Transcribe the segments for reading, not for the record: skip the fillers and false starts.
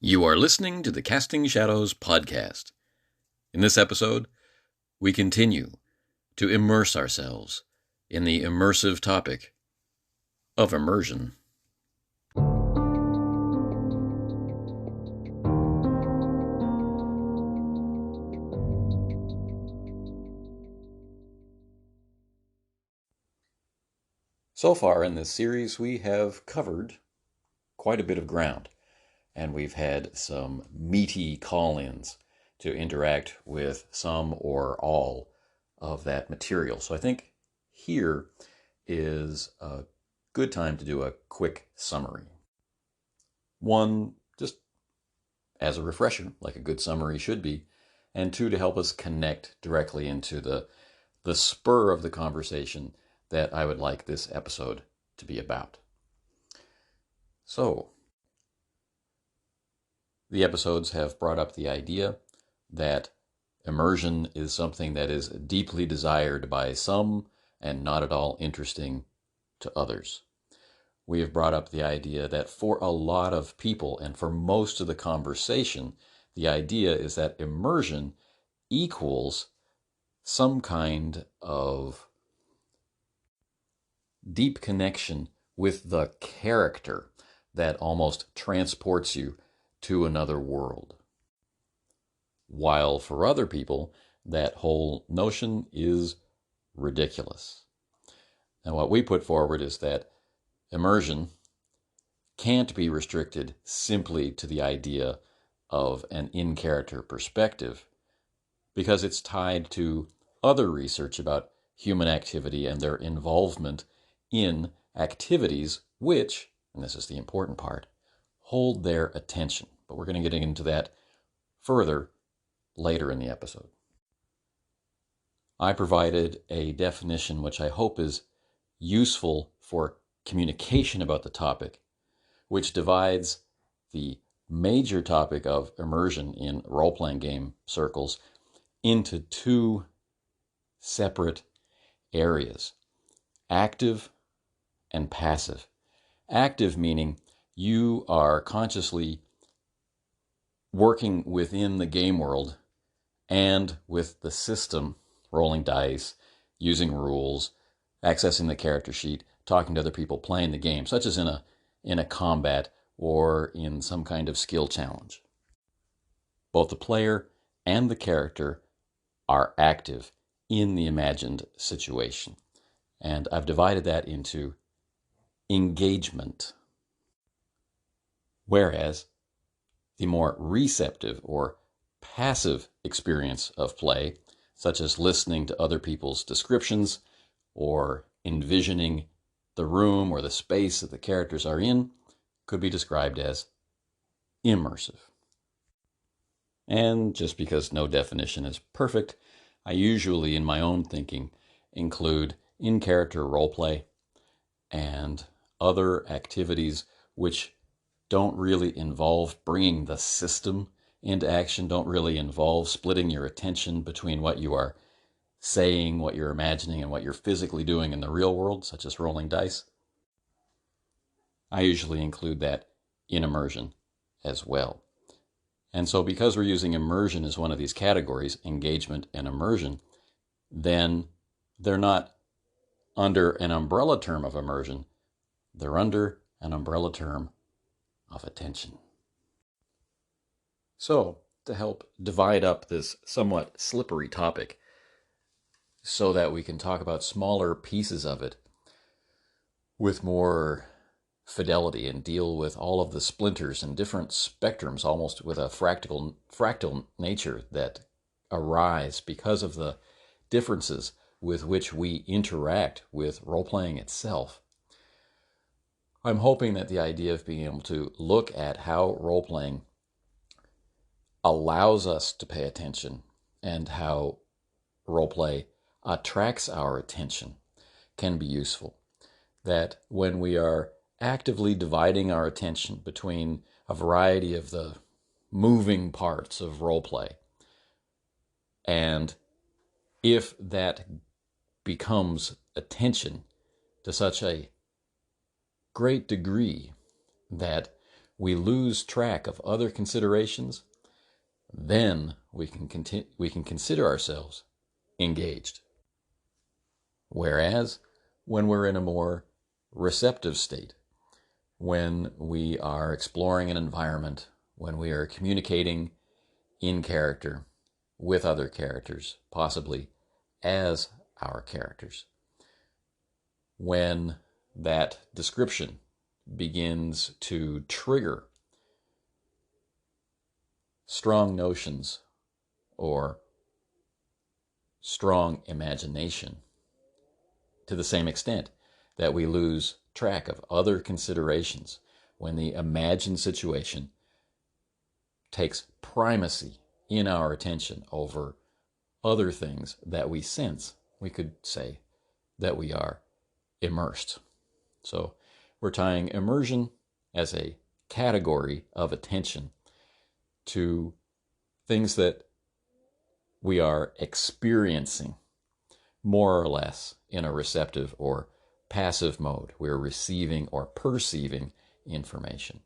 You are listening to the Casting Shadows podcast. In this episode, we continue to immerse ourselves in the immersive topic of immersion. So far in this series, we have covered quite a bit of ground, and we've had some meaty call-ins to interact with some or all of that material. So I think here is a good time to do a quick summary. One, just as a refresher, like a good summary should be, and two, to help us connect directly into the spur of the conversation that I would like this episode to be about. So, the episodes have brought up the idea that immersion is something that is deeply desired by some and not at all interesting to others. We have brought up the idea that for a lot of people and for most of the conversation, the idea is that immersion equals some kind of deep connection with the character that almost transports you to another world. While for other people, that whole notion is ridiculous. And what we put forward is that immersion can't be restricted simply to the idea of an in-character perspective, because it's tied to other research about human activity and their involvement in activities which, and this is the important part, hold their attention. But we're going to get into that further later in the episode. I provided a definition which I hope is useful for communication about the topic, which divides the major topic of immersion in role-playing game circles into two separate areas: active and passive. Active meaning you are consciously working within the game world and with the system, rolling dice, using rules, accessing the character sheet, talking to other people, playing the game, such as in a combat or in some kind of skill challenge. Both the player and the character are active in the imagined situation. And I've divided that into engagement. Whereas the more receptive or passive experience of play, such as listening to other people's descriptions or envisioning the room or the space that the characters are in, could be described as immersive. And just because no definition is perfect, I usually, in my own thinking, include in-character roleplay and other activities which don't really involve bringing the system into action, don't really involve splitting your attention between what you are saying, what you're imagining, and what you're physically doing in the real world, such as rolling dice. I usually include that in immersion as well. And so because we're using immersion as one of these categories, engagement and immersion, then they're not under an umbrella term of immersion, they're under an umbrella term of attention. So, to help divide up this somewhat slippery topic so that we can talk about smaller pieces of it with more fidelity and deal with all of the splinters and different spectrums, almost with a fractal nature that arise because of the differences with which we interact with role-playing itself. I'm hoping that the idea of being able to look at how role-playing allows us to pay attention and how roleplay attracts our attention can be useful. That when we are actively dividing our attention between a variety of the moving parts of roleplay, and if that becomes attention to such a great degree that we lose track of other considerations, then we can consider ourselves engaged. Whereas when we're in a more receptive state, when we are exploring an environment, when we are communicating in character with other characters, possibly as our characters, when that description begins to trigger strong notions or strong imagination to the same extent that we lose track of other considerations, when the imagined situation takes primacy in our attention over other things that we sense, we could say that we are immersed. So we're tying immersion as a category of attention to things that we are experiencing more or less in a receptive or passive mode. We're receiving or perceiving information.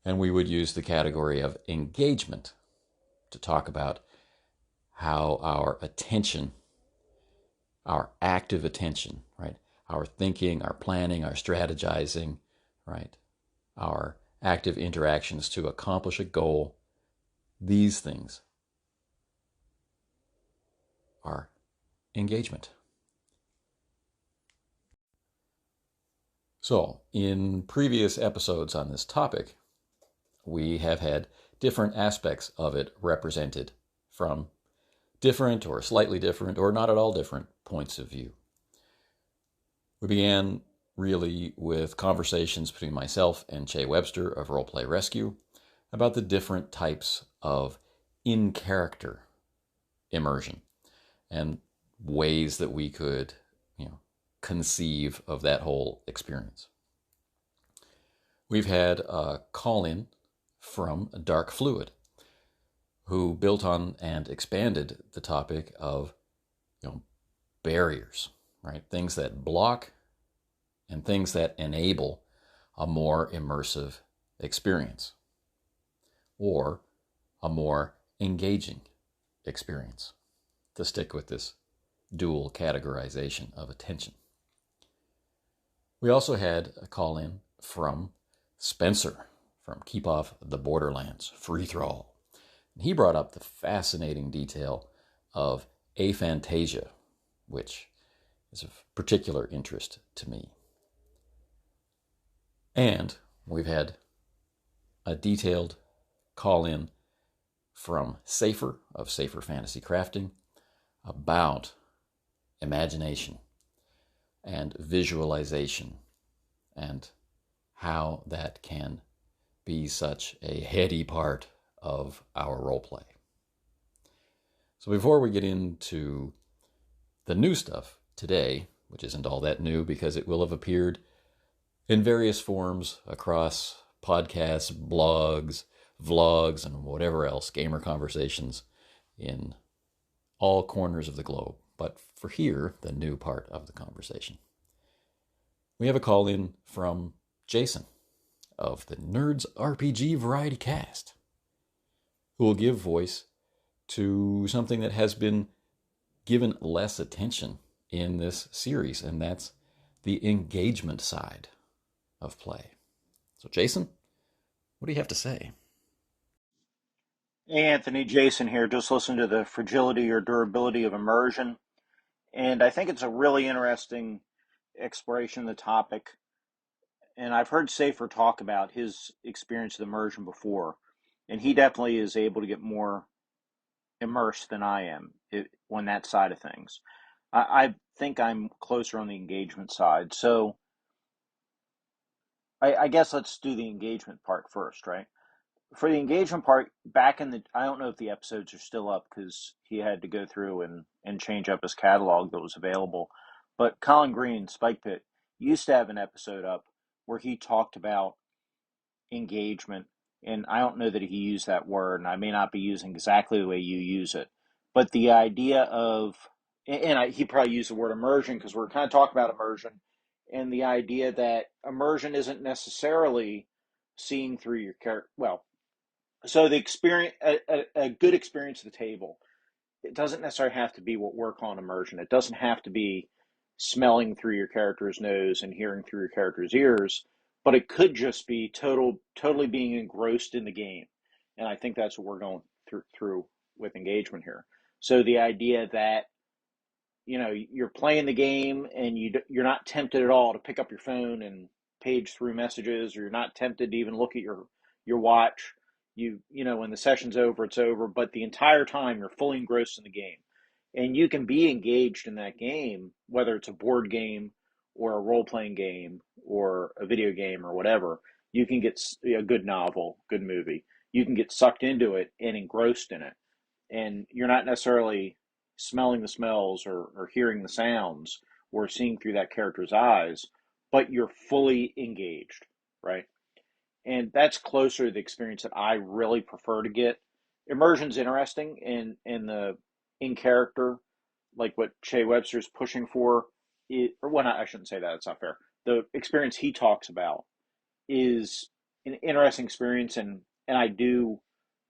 And we would use the category of engagement to talk about how our attention, our active attention, right? Our thinking, our planning, our strategizing, right? Our active interactions to accomplish a goal, these things are engagement. So, in previous episodes on this topic, we have had different aspects of it represented from different or slightly different or not at all different points of view. We began really with conversations between myself and Che Webster of Roleplay Rescue about the different types of in-character immersion and ways that we could, conceive of that whole experience. We've had a call-in from Dark Fluid, who built on and expanded the topic of, barriers, right? Things that block and things that enable a more immersive experience or a more engaging experience, to stick with this dual categorization of attention. We also had a call-in from Spencer from Keep Off the Borderlands, Free Thrall. And he brought up the fascinating detail of aphantasia, which is of particular interest to me. And we've had a detailed call-in from Safer of Safer Fantasy Crafting about imagination and visualization and how that can be such a heady part of our roleplay. So before we get into the new stuff today, which isn't all that new because it will have appeared in various forms across podcasts, blogs, vlogs, and whatever else, gamer conversations in all corners of the globe. But for here, the new part of the conversation. We have a call in from Jason of the Nerds RPG Variety Cast, who will give voice to something that has been given less attention in this series, and that's the engagement side of play. So Jason, what do you have to say? Hey Anthony, Jason here. Just listen to the fragility or durability of immersion. And I think it's a really interesting exploration of the topic. And I've heard Safer talk about his experience of immersion before. And he definitely is able to get more immersed than I am on that side of things. I think I'm closer on the engagement side. So I guess let's do the engagement part first, right? For the engagement part, I don't know if the episodes are still up because he had to go through and change up his catalog that was available. But Colin Green, Spike Pit, used to have an episode up where he talked about engagement. And I don't know that he used that word, and I may not be using exactly the way you use it. But the idea of, he probably used the word immersion because we're kind of talking about immersion, and the idea that immersion isn't necessarily seeing through your character. Well, so the experience, a good experience at the table, it doesn't necessarily have to be what we're calling immersion. It doesn't have to be smelling through your character's nose and hearing through your character's ears, but it could just be totally being engrossed in the game. And I think that's what we're going through with engagement here. So the idea that you're playing the game and you're not tempted at all to pick up your phone and page through messages, or you're not tempted to even look at your watch. When the session's over, it's over, but the entire time you're fully engrossed in the game, and you can be engaged in that game, whether it's a board game or a role-playing game or a video game or whatever. You can get a good novel, good movie, you can get sucked into it and engrossed in it, and you're not necessarily smelling the smells or hearing the sounds or seeing through that character's eyes, but you're fully engaged, right? And that's closer to the experience that I really prefer to get. Immersion's interesting in the in character, like what Shea Webster's pushing for. Or well, not, I shouldn't say that. It's not fair. The experience he talks about is an interesting experience, and I do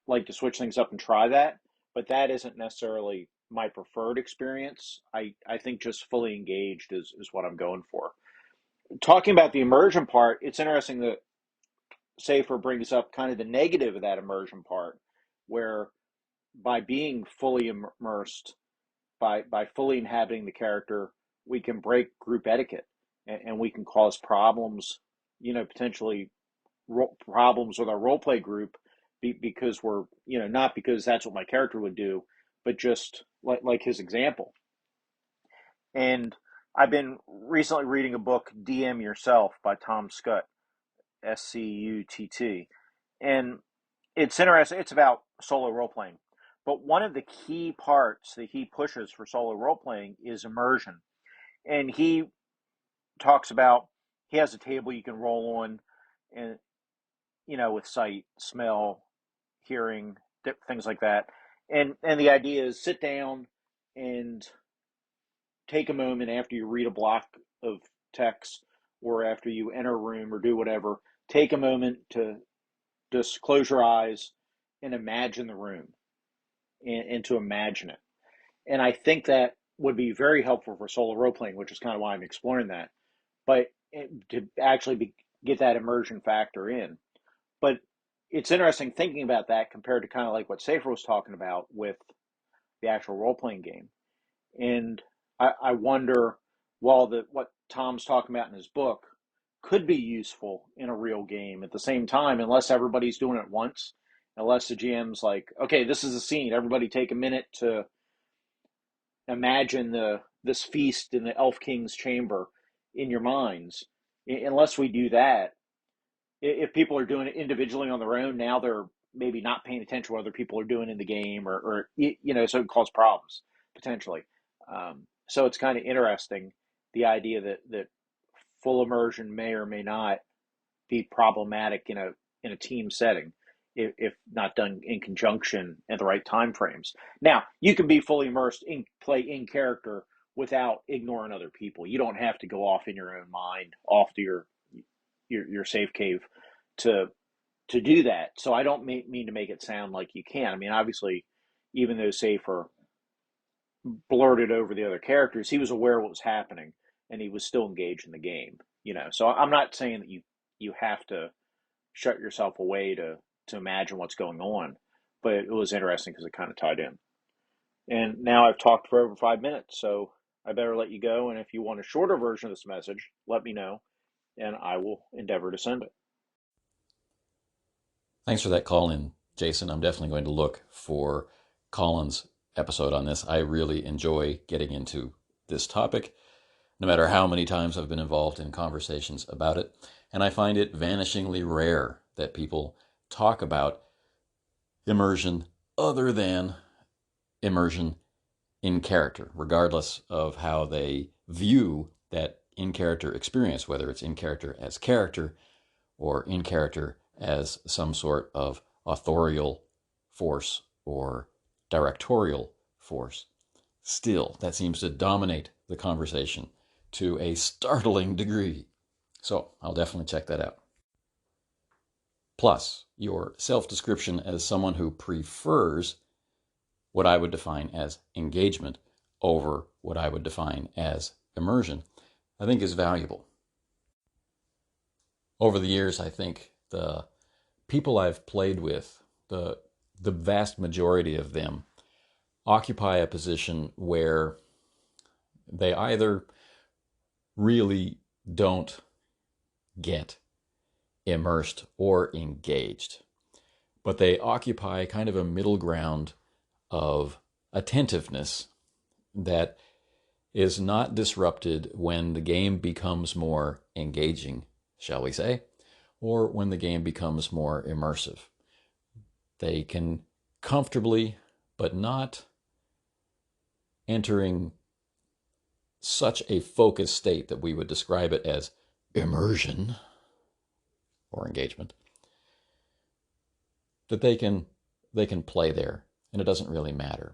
like to switch things up and try that, but that isn't necessarily my preferred experience. I think just fully engaged is what I'm going for. Talking about the immersion part, it's interesting that Safer brings up kind of the negative of that immersion part, where by being fully immersed, by fully inhabiting the character, we can break group etiquette, and we can cause problems, potentially problems with our role play group, because we're, not because that's what my character would do, but just like his example. And I've been recently reading a book, DM Yourself by Tom Scutt, Scutt. And it's interesting. It's about solo role playing. But one of the key parts that he pushes for solo role playing is immersion. And he talks about, he has a table you can roll on, and with sight, smell, hearing, things like that. And the idea is sit down and take a moment after you read a block of text or after you enter a room or do whatever. Take a moment to just close your eyes and imagine the room, and to imagine it. And I think that would be very helpful for solo role playing, which is kind of why I'm exploring that. But to actually get that immersion factor in. But it's interesting thinking about that compared to kind of like what Safer was talking about with the actual role playing game. And I wonder, while what Tom's talking about in his book could be useful in a real game, at the same time, unless everybody's doing it at once, unless the GM's like, okay, this is a scene, everybody take a minute to imagine this feast in the Elf King's chamber in your minds. Unless we do that, if people are doing it individually on their own, now they're maybe not paying attention to what other people are doing in the game, or so it can cause problems potentially. So it's kind of interesting, the idea that full immersion may or may not be problematic in a team setting, if not done in conjunction at the right time frames. Now, you can be fully immersed in play in character without ignoring other people. You don't have to go off in your own mind, off to your safe cave to do that. So I don't mean to make it sound like you can. I mean, obviously, even though Safer blurted over the other characters, he was aware of what was happening, and he was still engaged in the game. So I'm not saying that you have to shut yourself away to imagine what's going on, but it was interesting because it kind of tied in. And now I've talked for over 5 minutes, so I better let you go. And if you want a shorter version of this message, let me know, and I will endeavor to send it. Thanks for that call in, Jason. I'm definitely going to look for Colin's episode on this. I really enjoy getting into this topic, no matter how many times I've been involved in conversations about it. And I find it vanishingly rare that people talk about immersion other than immersion in character, regardless of how they view that in character experience, whether it's in character or in character as some sort of authorial force or directorial force. Still, that seems to dominate the conversation to a startling degree. So I'll definitely check that out. plus your self-description as someone who prefers what I would define as engagement over what I would define as immersion, I think is valuable. Over the years, I think the people I've played with, the vast majority of them, occupy a position where they either really don't get immersed or engaged, but they occupy kind of a middle ground of attentiveness that is not disrupted when the game becomes more engaging, shall we say, or when the game becomes more immersive. They can comfortably, but not entering such a focused state that we would describe it as immersion or engagement, that they can play there and it doesn't really matter.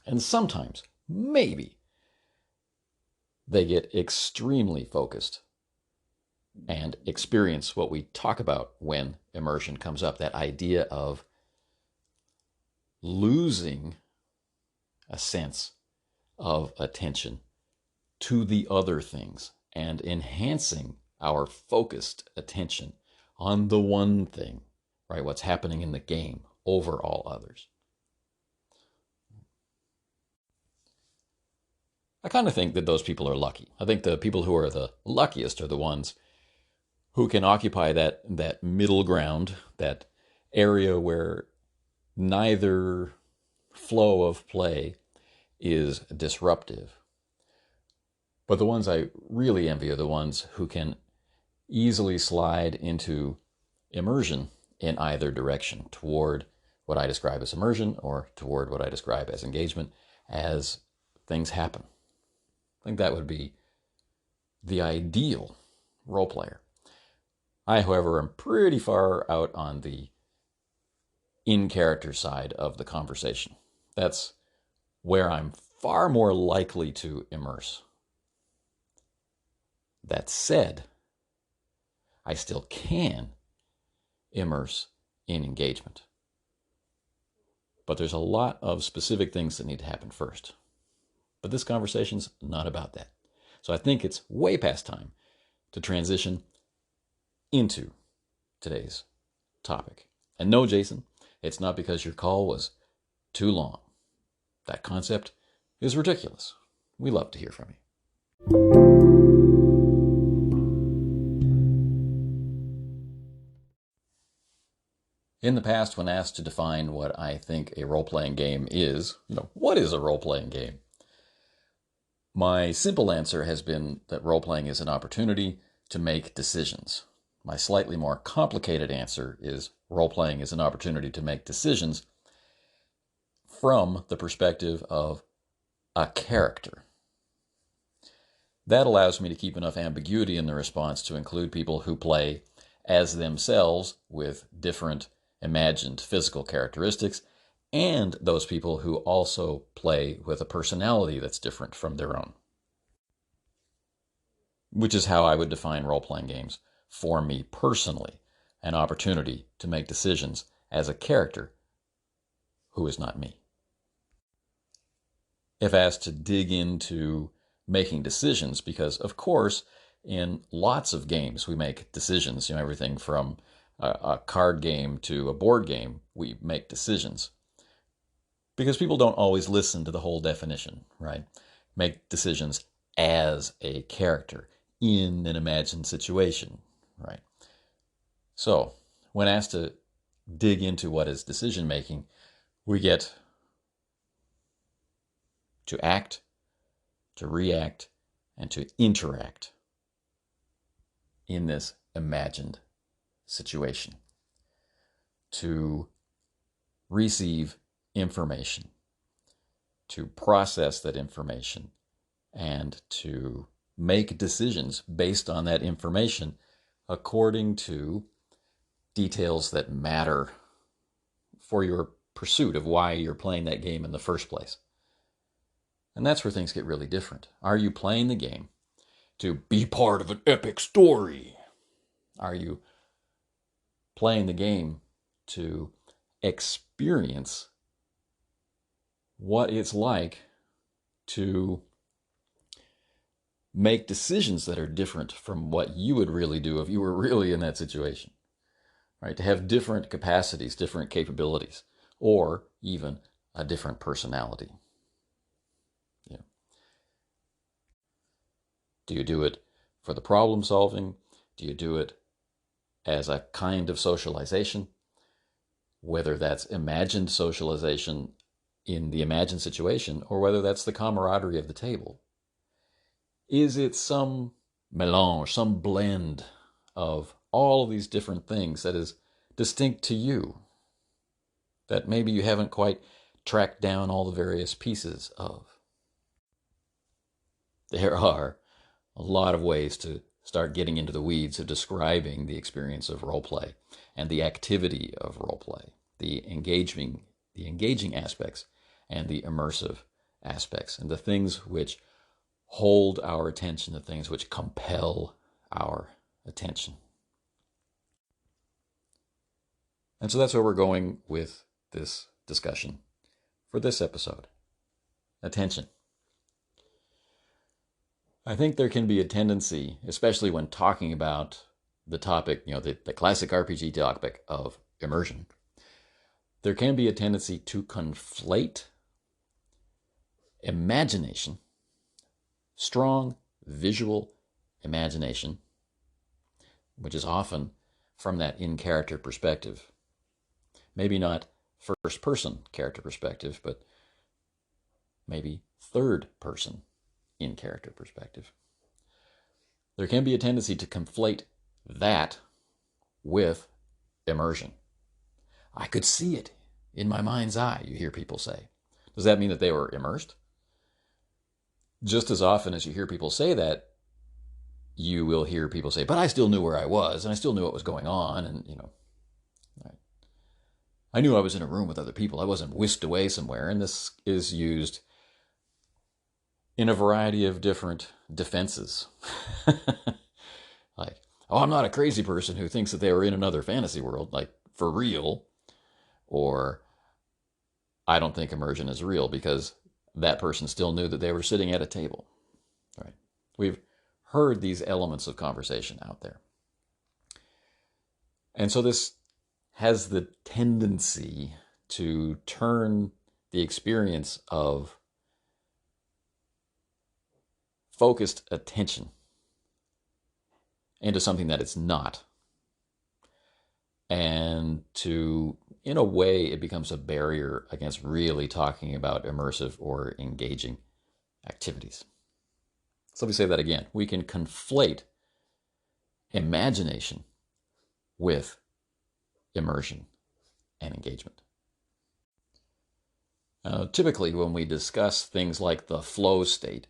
And sometimes, maybe, they get extremely focused and experience what we talk about when immersion comes up, that idea of losing a sense of attention to the other things and enhancing our focused attention on the one thing, right? What's happening in the game over all others. I kind of think that those people are lucky. I think the people who are the luckiest are the ones who can occupy that middle ground, that area where neither flow of play is disruptive. But the ones I really envy are the ones who can easily slide into immersion in either direction, toward what I describe as immersion or toward what I describe as engagement as things happen. I think that would be the ideal role player. I, however, am pretty far out on the in-character side of the conversation. That's where I'm far more likely to immerse. That said, I still can immerse in engagement. But there's a lot of specific things that need to happen first. But this conversation's not about that. So I think it's way past time to transition into today's topic. And no, Jason, it's not because your call was too long. That concept is ridiculous. We love to hear from you. In the past, when asked to define what I think a role-playing game is, what is a role-playing game? My simple answer has been that role-playing is an opportunity to make decisions. My slightly more complicated answer is role-playing is an opportunity to make decisions from the perspective of a character. That allows me to keep enough ambiguity in the response to include people who play as themselves with different imagined physical characteristics, and those people who also play with a personality that's different from their own. Which is how I would define role-playing games for me personally, an opportunity to make decisions as a character who is not me. If asked to dig into making decisions, because of course in lots of games we make decisions, everything from a card game to a board game, we make decisions. Because people don't always listen to the whole definition, right? Make decisions as a character in an imagined situation, right? So, when asked to dig into what is decision making, we get to act, to react, and to interact in this imagined situation, to receive information, to process that information, and to make decisions based on that information according to details that matter for your pursuit of why you're playing that game in the first place. And that's where things get really different. Are you playing the game to be part of an epic story? Are you playing the game to experience what it's like to make decisions that are different from what you would really do if you were really in that situation, right? To have different capacities, different capabilities, or even a different personality. Yeah. Do you do it for the problem solving? Do you do it as a kind of socialization? Whether that's imagined socialization in the imagined situation, or whether that's the camaraderie of the table. Is it some melange, some blend of all of these different things that is distinct to you, that maybe you haven't quite tracked down all the various pieces of? There are a lot of ways to start getting into the weeds of describing the experience of role play and the activity of role play, the engaging aspects and the immersive aspects, and the things which hold our attention, the things which compel our attention. And so that's where we're going with this discussion for this episode. Attention. I think there can be a tendency, especially when talking about the topic, the classic RPG topic of immersion, there can be a tendency to conflate imagination, strong visual imagination, which is often from that in-character perspective. Maybe not first-person character perspective, but maybe third-person in-character perspective. There can be a tendency to conflate that with immersion. I could see it in my mind's eye, you hear people say. Does that mean that they were immersed? Just as often as you hear people say that, you will hear people say, but I still knew where I was, and I still knew what was going on, and, I knew I was in a room with other people. I wasn't whisked away somewhere, and this is used in a variety of different defenses. Like, oh, I'm not a crazy person who thinks that they were in another fantasy world, like, for real. Or, I don't think immersion is real because that person still knew that they were sitting at a table. Right? We've heard these elements of conversation out there. And so this has the tendency to turn the experience of focused attention into something that it's not. And in a way, it becomes a barrier against really talking about immersive or engaging activities. So let me say that again. We can conflate imagination with immersion and engagement. Typically, when we discuss things like the flow state,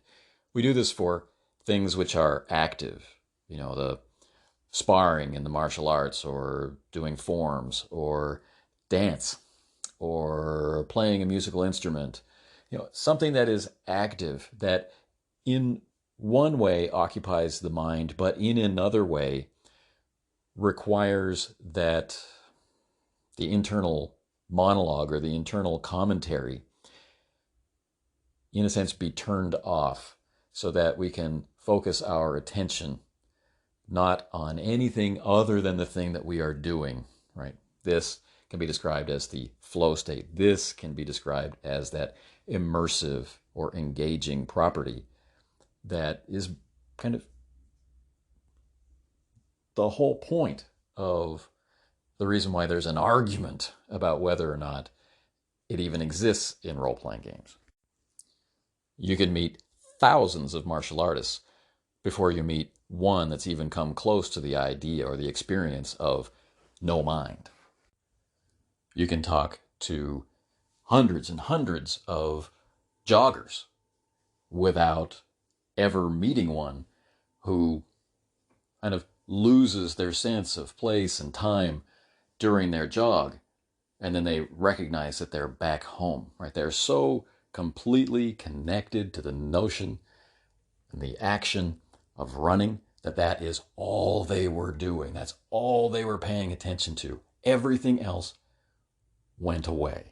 we do this for things which are active, the sparring in the martial arts, or doing forms, or dance, or playing a musical instrument. Something that is active, that in one way occupies the mind, but in another way requires that the internal monologue or the internal commentary, in a sense, be turned off so that we can focus our attention not on anything other than the thing that we are doing, right? This can be described as the flow state. This can be described as that immersive or engaging property that is kind of the whole point of the reason why there's an argument about whether or not it even exists in role-playing games. You can meet thousands of martial artists before you meet one that's even come close to the idea or the experience of no mind. You can talk to hundreds and hundreds of joggers without ever meeting one who kind of loses their sense of place and time during their jog, and then they recognize that they're back home, right? They're so completely connected to the notion and the action of running that is all they were doing. That's all they were paying attention to. Everything else went away.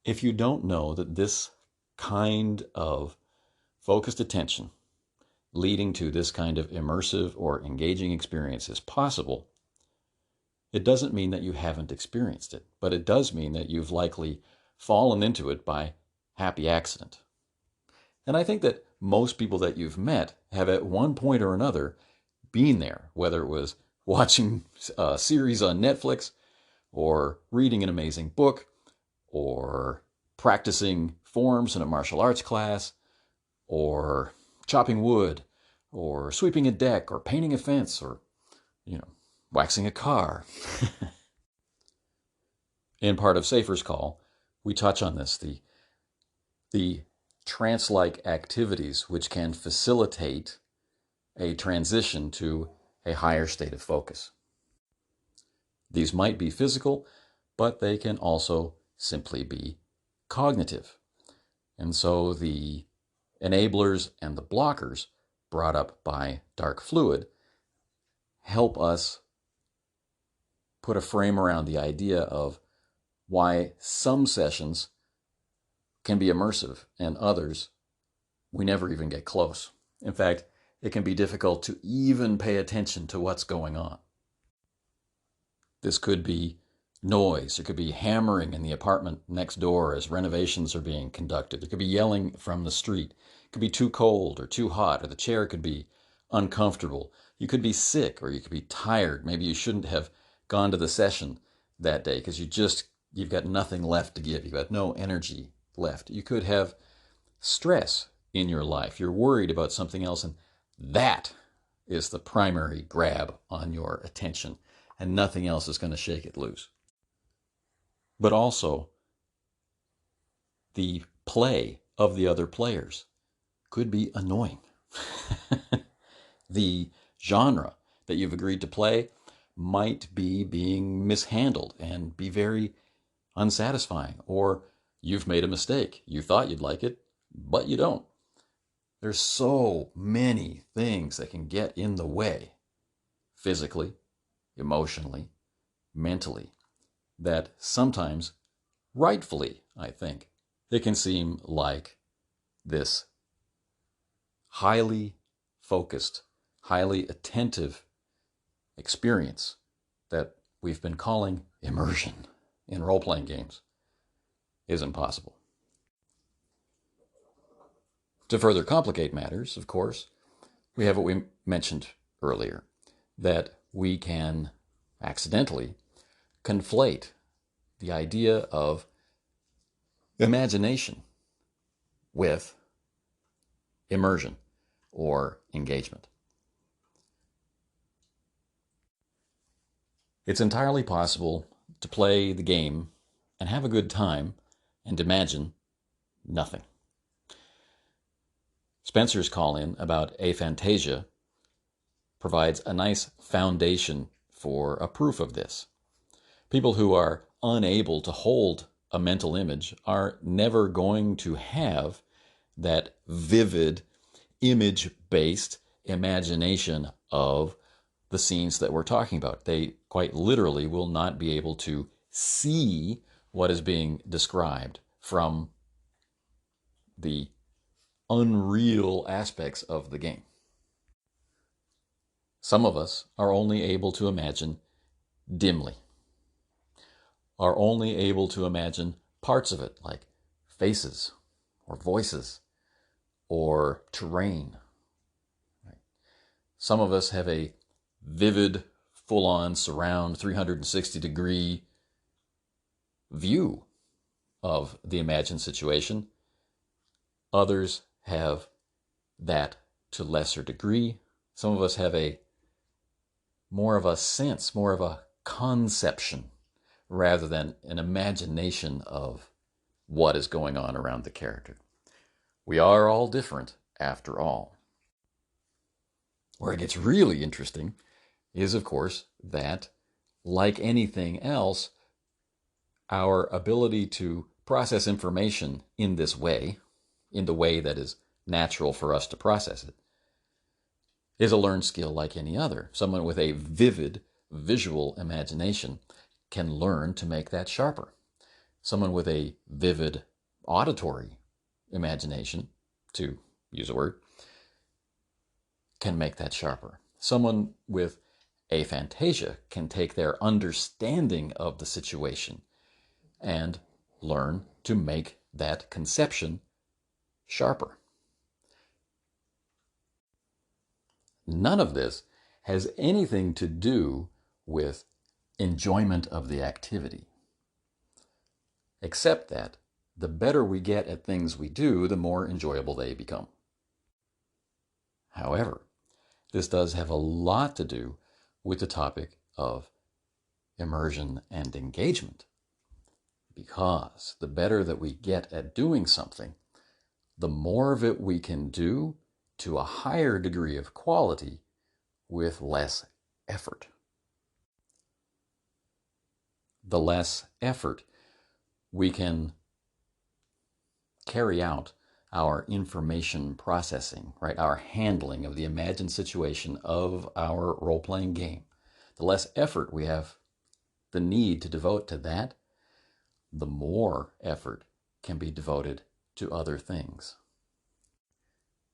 If you don't know that this kind of focused attention leading to this kind of immersive or engaging experience is possible, it doesn't mean that you haven't experienced it, but it does mean that you've likely fallen into it by happy accident. And I think that most people that you've met have at one point or another been there, whether it was watching a series on Netflix or reading an amazing book or practicing forms in a martial arts class or chopping wood or sweeping a deck or painting a fence or, waxing a car. In part of Safer's Call, we touch on this, the trance-like activities which can facilitate a transition to a higher state of focus. These might be physical, but they can also simply be cognitive. And so the enablers and the blockers brought up by Dark Fluid help us put a frame around the idea of why some sessions can be immersive and others we never even get close. In fact, it can be difficult to even pay attention to what's going on. This could be noise. It could be hammering in the apartment next door as renovations are being conducted. It could be yelling from the street. It could be too cold or too hot, or the chair could be uncomfortable. You could be sick or you could be tired. Maybe you shouldn't have gone to the session that day because you've got nothing left to give. You've got no energy left. You could have stress in your life. You're worried about something else, and that is the primary grab on your attention, and nothing else is going to shake it loose. But also, the play of the other players could be annoying. The genre that you've agreed to play might be being mishandled and be very unsatisfying, or you've made a mistake. You thought you'd like it, but you don't. There's so many things that can get in the way, physically, emotionally, mentally, that sometimes, rightfully, I think, it can seem like this highly focused, highly attentive experience that we've been calling immersion in role-playing games is impossible. To further complicate matters, of course, we have what we mentioned earlier, that we can accidentally conflate the idea of imagination with immersion or engagement. It's entirely possible to play the game and have a good time and imagine nothing. Spencer's call-in about aphantasia provides a nice foundation for a proof of this. People who are unable to hold a mental image are never going to have that vivid, image-based imagination of the scenes that we're talking about. They quite literally will not be able to see what is being described from the unreal aspects of the game. Some of us are only able to imagine dimly, are only able to imagine parts of it, like faces or voices or terrain. Some of us have a vivid, full-on surround 360-degree view of the imagined situation. Others have that to lesser degree. Some of us have more of a sense, more of a conception, rather than an imagination of what is going on around the character. We are all different, after all. Where it gets really interesting is, of course, that, like anything else, our ability to process information in this way, in the way that is natural for us to process it, is a learned skill like any other. Someone with a vivid visual imagination can learn to make that sharper. Someone with a vivid auditory imagination, to use a word, can make that sharper. Someone with aphantasia can take their understanding of the situation and learn to make that conception sharper. None of this has anything to do with enjoyment of the activity, except that the better we get at things we do, the more enjoyable they become. However, this does have a lot to do with the topic of immersion and engagement, because the better that we get at doing something, the more of it we can do to a higher degree of quality with less effort. The less effort we can carry out our information processing, right? Our handling of the imagined situation of our role-playing game. The less effort we have the need to devote to that, the more effort can be devoted to other things.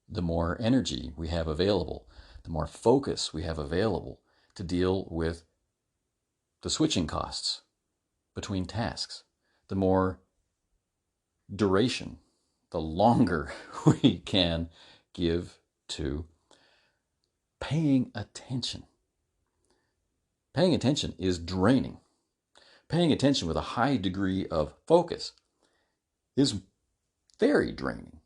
The more energy we have available, the more focus we have available to deal with the switching costs between tasks, the more duration, the longer we can give to paying attention. Paying attention is draining. Paying attention with a high degree of focus is very draining.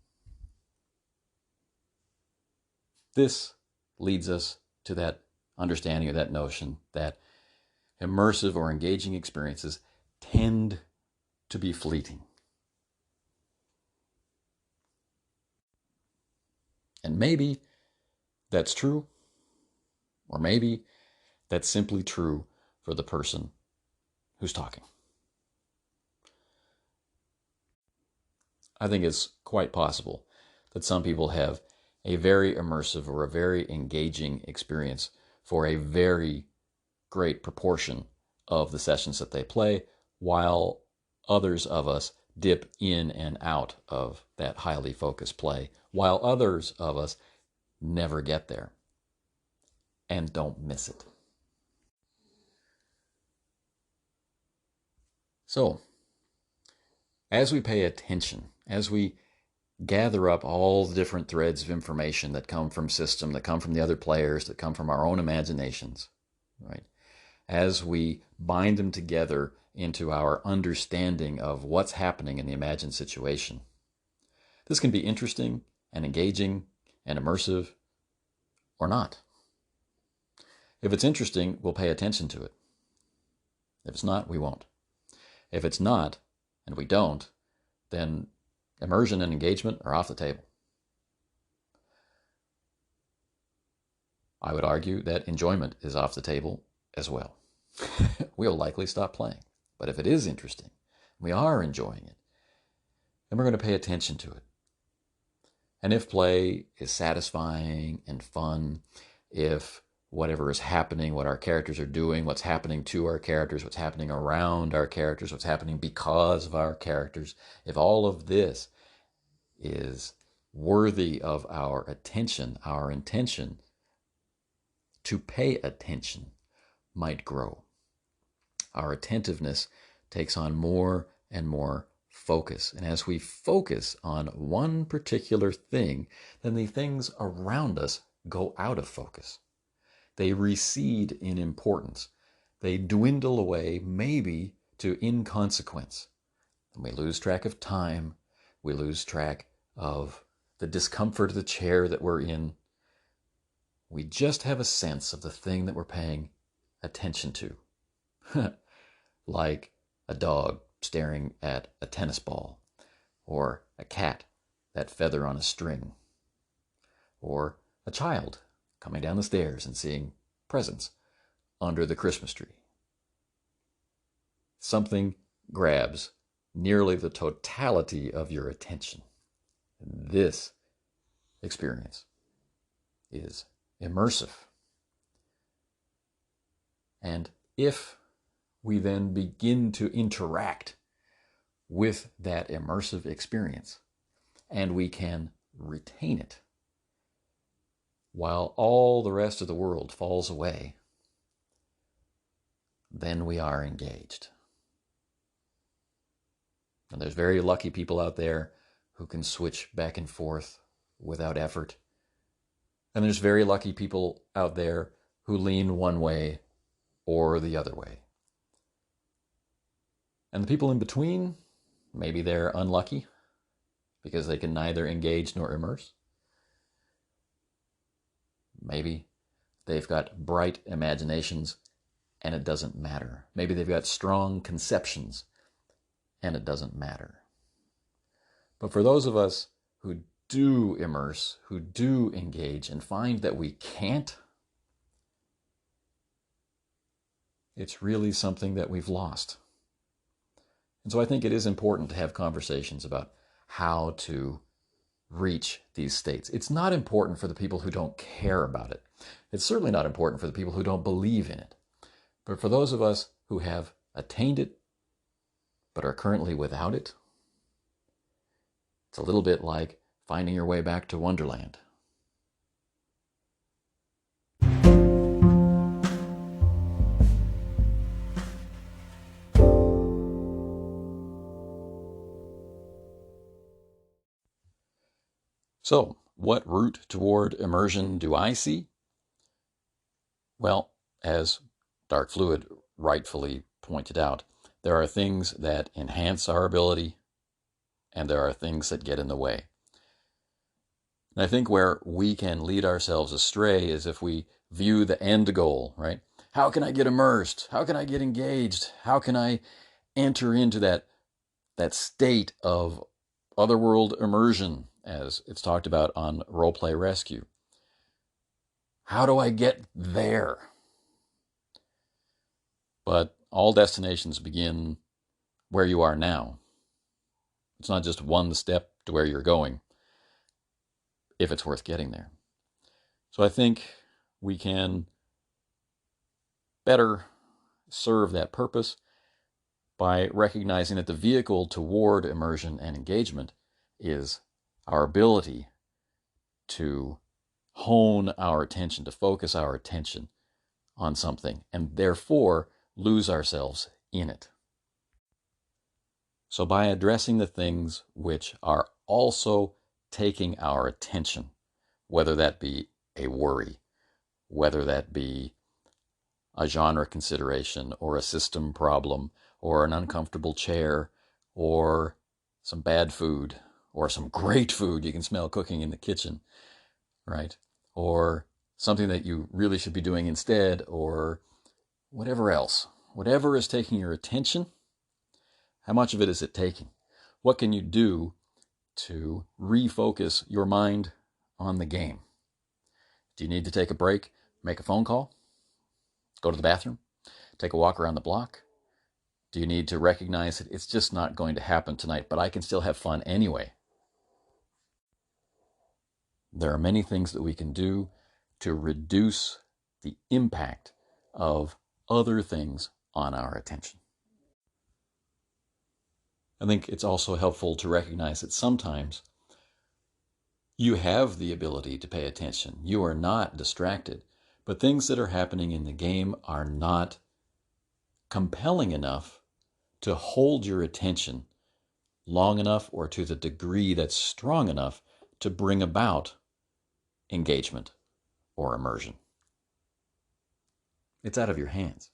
This leads us to that understanding of that notion that immersive or engaging experiences tend to be fleeting. And maybe that's true, or maybe that's simply true for the person who's talking. I think it's quite possible that some people have a very immersive or a very engaging experience for a very great proportion of the sessions that they play, while others of us dip in and out of that highly focused play, while others of us never get there and don't miss it. So, as we pay attention, as we gather up all the different threads of information that come from system, that come from the other players, that come from our own imaginations, right? As we bind them together into our understanding of what's happening in the imagined situation, this can be interesting and engaging and immersive or not. If it's interesting, we'll pay attention to it. If it's not, we won't. If it's not, and we don't, then immersion and engagement are off the table. I would argue that enjoyment is off the table as well. We'll likely stop playing. But if it is interesting, we are enjoying it, then we're going to pay attention to it. And if play is satisfying and fun, if whatever is happening, what our characters are doing, what's happening to our characters, what's happening around our characters, what's happening because of our characters, if all of this is worthy of our attention, our intention to pay attention might grow. Our attentiveness takes on more and more focus. And as we focus on one particular thing, then the things around us go out of focus. They recede in importance. They dwindle away, maybe to inconsequence. And we lose track of time. We lose track of the discomfort of the chair that we're in. We just have a sense of the thing that we're paying attention to. Like a dog staring at a tennis ball, or a cat, that feather on a string, or a child coming down the stairs and seeing presents under the Christmas tree. Something grabs nearly the totality of your attention. This experience is immersive. And if we then begin to interact with that immersive experience, and we can retain it while all the rest of the world falls away, then we are engaged. And there's very lucky people out there who can switch back and forth without effort. And there's very lucky people out there who lean one way or the other way. And the people in between, maybe they're unlucky because they can neither engage nor immerse. Maybe they've got bright imaginations and it doesn't matter. Maybe they've got strong conceptions and it doesn't matter. But for those of us who do immerse, who do engage and find that we can't, it's really something that we've lost. And so I think it is important to have conversations about how to reach these states. It's not important for the people who don't care about it. It's certainly not important for the people who don't believe in it. But for those of us who have attained it, but are currently without it, it's a little bit like finding your way back to Wonderland. So, what route toward immersion do I see? Well, as Dark Fluid rightfully pointed out, there are things that enhance our ability, and there are things that get in the way. And I think where we can lead ourselves astray is if we view the end goal, right? How can I get immersed? How can I get engaged? How can I enter into that state of otherworld immersion, as it's talked about on Roleplay Rescue? How do I get there? But all destinations begin where you are now. It's not just one step to where you're going, if it's worth getting there. So I think we can better serve that purpose by recognizing that the vehicle toward immersion and engagement is our ability to hone our attention, to focus our attention on something, and therefore lose ourselves in it. So by addressing the things which are also taking our attention, whether that be a worry, whether that be a genre consideration or a system problem or an uncomfortable chair or some bad food or some great food you can smell cooking in the kitchen, right? Or something that you really should be doing instead, or whatever else. Whatever is taking your attention, how much of it is it taking? What can you do to refocus your mind on the game? Do you need to take a break, make a phone call, go to the bathroom, take a walk around the block? Do you need to recognize that it's just not going to happen tonight, but I can still have fun anyway? There are many things that we can do to reduce the impact of other things on our attention. I think it's also helpful to recognize that sometimes you have the ability to pay attention. You are not distracted, but things that are happening in the game are not compelling enough to hold your attention long enough or to the degree that's strong enough to bring about engagement or immersion. It's out of your hands.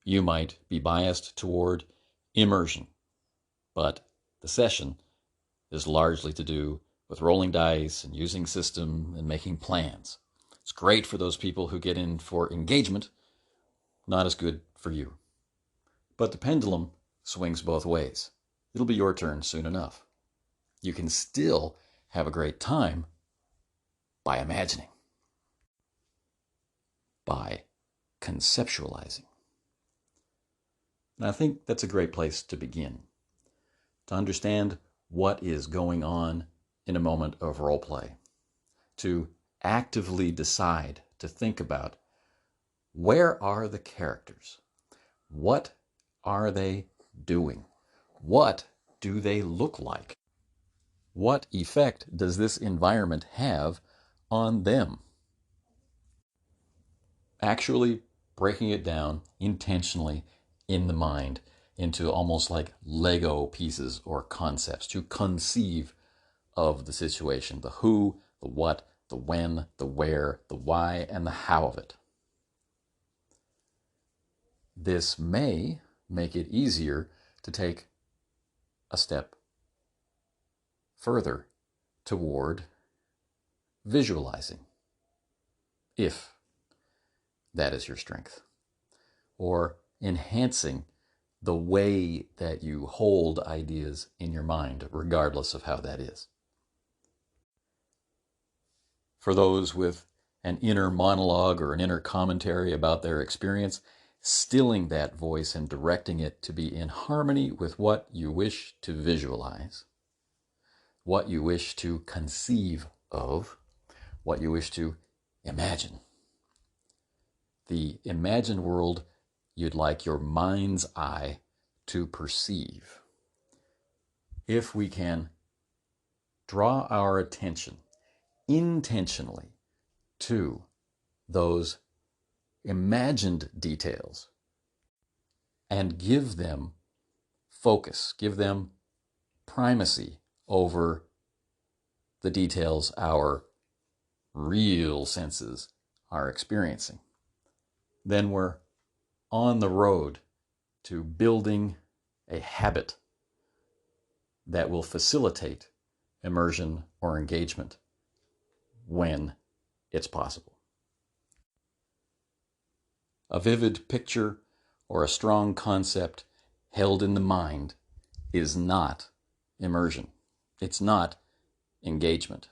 You might be biased toward immersion, but the session is largely to do with rolling dice and using system and making plans. It's great for those people who get in for engagement, not as good for you. But the pendulum swings both ways. It'll be your turn soon enough. You can still have a great time by imagining, by conceptualizing. And I think that's a great place to begin, to understand what is going on in a moment of role play, to actively decide to think about, where are the characters? What are they doing? What do they look like? What effect does this environment have on them? Actually breaking it down intentionally in the mind into almost like Lego pieces or concepts to conceive of the situation, the who, the what, the when, the where, the why, and the how of it. This may make it easier to take a step further toward visualizing, if that is your strength, or enhancing the way that you hold ideas in your mind, regardless of how that is. For those with an inner monologue or an inner commentary about their experience, stilling that voice and directing it to be in harmony with what you wish to visualize, what you wish to conceive of, what you wish to imagine. The imagined world you'd like your mind's eye to perceive. If we can draw our attention intentionally to those imagined details and give them focus, give them primacy over the details our real senses are experiencing, then we're on the road to building a habit that will facilitate immersion or engagement when it's possible. A vivid picture or a strong concept held in the mind is not immersion. It's not engagement,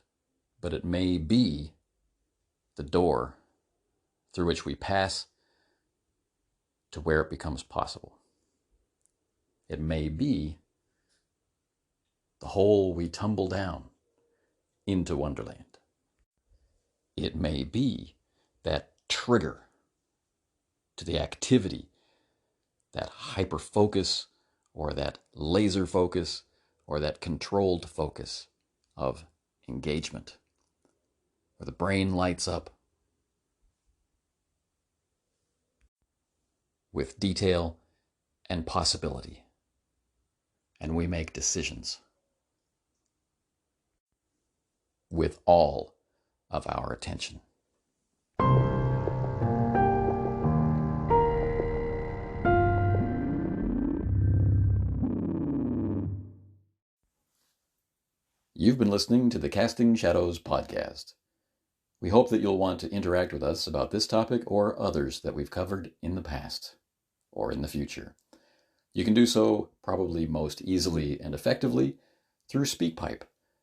but it may be the door through which we pass to where it becomes possible. It may be the hole we tumble down into Wonderland. It may be that trigger to the activity, that hyper focus or that laser focus or that controlled focus of engagement, where the brain lights up with detail and possibility, and we make decisions with all of our attention. You've been listening to the Casting Shadows podcast. We hope that you'll want to interact with us about this topic or others that we've covered in the past or in the future. You can do so probably most easily and effectively through SpeakPipe.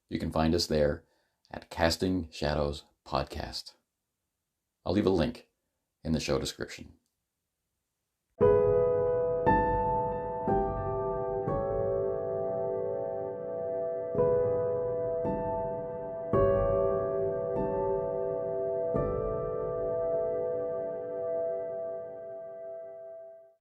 You can find us there at Casting Shadows Podcast. I'll leave a link in the show description.